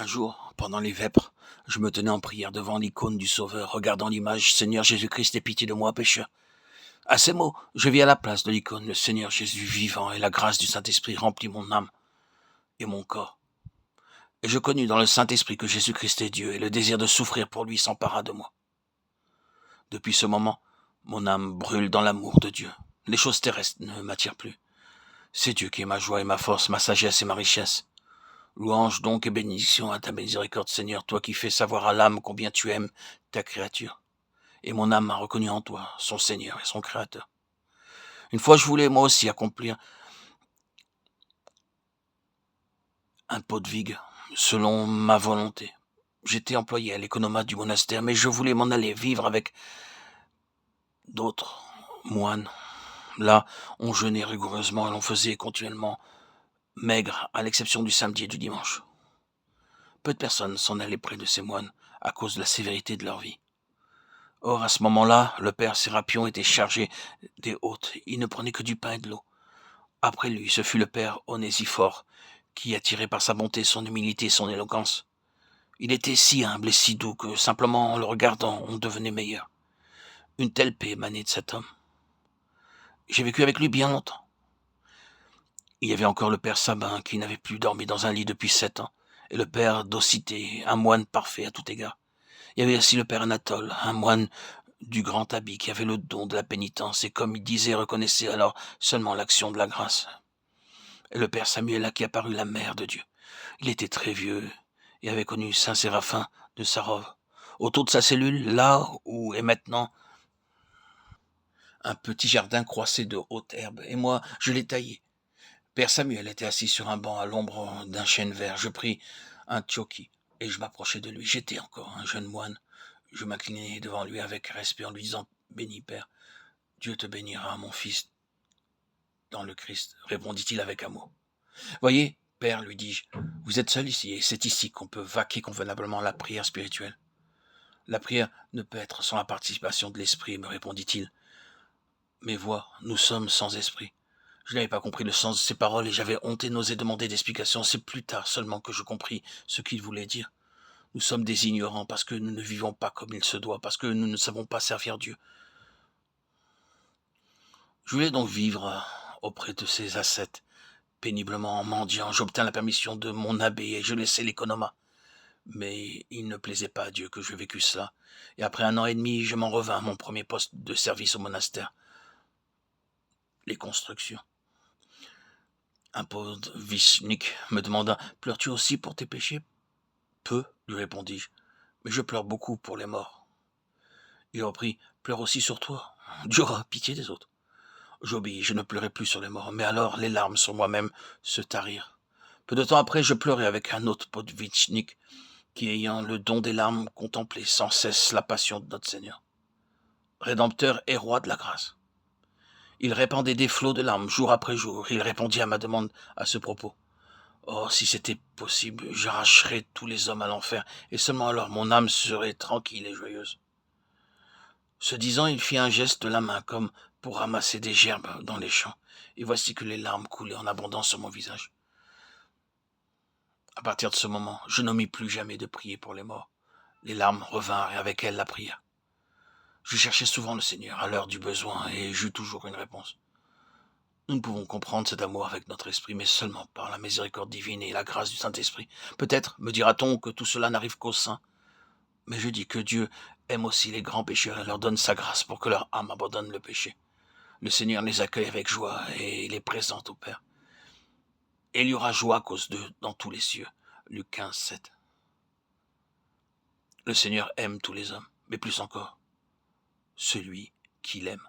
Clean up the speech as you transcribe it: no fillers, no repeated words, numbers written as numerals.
Un jour, pendant les vêpres, je me tenais en prière devant l'icône du Sauveur, regardant l'image Seigneur Jésus-Christ, aie pitié de moi, pécheur. À ces mots, je vis à la place de l'icône le Seigneur Jésus vivant, et la grâce du Saint-Esprit remplit mon âme et mon corps. Et je connus dans le Saint-Esprit que Jésus-Christ est Dieu, et le désir de souffrir pour lui s'empara de moi. Depuis ce moment, mon âme brûle dans l'amour de Dieu. Les choses terrestres ne m'attirent plus. C'est Dieu qui est ma joie et ma force, ma sagesse et ma richesse. Louange donc et bénédiction à ta miséricorde, Seigneur, toi qui fais savoir à l'âme combien tu aimes ta créature. Et mon âme a reconnu en toi son Seigneur et son Créateur. Une fois, je voulais moi aussi accomplir un pot de vigue selon ma volonté. J'étais employé à l'économat du monastère, mais je voulais m'en aller vivre avec d'autres moines. Là, on jeûnait rigoureusement et l'on faisait continuellement maigre, à l'exception du samedi et du dimanche. Peu de personnes s'en allaient près de ces moines à cause de la sévérité de leur vie. Or, à ce moment-là, le père Sérapion était chargé des hôtes. Il ne prenait que du pain et de l'eau. Après lui, ce fut le père Onésiphore, qui, attiré par sa bonté, son humilité et son éloquence, il était si humble et si doux que, simplement en le regardant, on devenait meilleur. Une telle paix émanait de cet homme. J'ai vécu avec lui bien longtemps. Il y avait encore le père Sabin, qui n'avait plus dormi dans un lit depuis 7 ans, et le père Dosithée, un moine parfait à tout égard. Il y avait aussi le père Anatole, un moine du grand habit qui avait le don de la pénitence et, comme il disait, reconnaissait alors seulement l'action de la grâce. Et le père Samuel, à qui apparut la mère de Dieu. Il était très vieux et avait connu saint Séraphin de Sarov. Autour de sa cellule, là où est maintenant un petit jardin croissé de hautes herbes, et moi, je l'ai taillé. Père Samuel était assis sur un banc à l'ombre d'un chêne vert. Je pris un tchoki et je m'approchai de lui. J'étais encore un jeune moine. Je m'inclinai devant lui avec respect en lui disant « Béni, Père, Dieu te bénira, mon fils, dans le Christ », répondit-il avec amour. « Voyez, Père, lui dis-je, vous êtes seul ici, et c'est ici qu'on peut vaquer convenablement à la prière spirituelle. » « La prière ne peut être sans la participation de l'esprit, me répondit-il. Mais vois, nous sommes sans esprit. Je n'avais pas compris le sens de ces paroles et j'avais honte et n'osé demander d'explication. C'est plus tard seulement que je compris ce qu'il voulait dire. Nous sommes des ignorants parce que nous ne vivons pas comme il se doit, parce que nous ne savons pas servir Dieu. Je voulais donc vivre auprès de ces ascètes, péniblement en mendiant. J'obtins la permission de mon abbé et je laissai l'économat. Mais il ne plaisait pas à Dieu que je vécusse cela. Et après 1 an et demi, je m'en revins à mon premier poste de service au monastère. Les constructions. Un podvichnik me demanda « Pleures-tu aussi pour tes péchés ?»« Peu, lui répondis-je, mais je pleure beaucoup pour les morts. » Il reprit « Pleure aussi sur toi. Dieu aura pitié des autres. » J'obéis, je ne pleurai plus sur les morts, mais alors les larmes sur moi-même se tarirent. Peu de temps après, je pleurai avec un autre podvichnik qui, ayant le don des larmes, contemplait sans cesse la passion de notre Seigneur. Rédempteur et roi de la grâce. Il répandait des flots de larmes jour après jour. Il répondit à ma demande à ce propos. Oh, si c'était possible, j'arracherais tous les hommes à l'enfer, et seulement alors mon âme serait tranquille et joyeuse. Ce disant, il fit un geste de la main, comme pour ramasser des gerbes dans les champs, et voici que les larmes coulaient en abondance sur mon visage. À partir de ce moment, je n'omis plus jamais de prier pour les morts. Les larmes revinrent, et avec elles la prière. Je cherchais souvent le Seigneur à l'heure du besoin, et j'eus toujours une réponse. Nous ne pouvons comprendre cet amour avec notre esprit, mais seulement par la miséricorde divine et la grâce du Saint-Esprit. Peut-être, me dira-t-on, que tout cela n'arrive qu'aux saints. Mais je dis que Dieu aime aussi les grands pécheurs et leur donne sa grâce pour que leur âme abandonne le péché. Le Seigneur les accueille avec joie et les présente au Père. Et il y aura joie à cause d'eux dans tous les cieux. Luc 15, 7. Le Seigneur aime tous les hommes, mais plus encore, celui qui l'aime.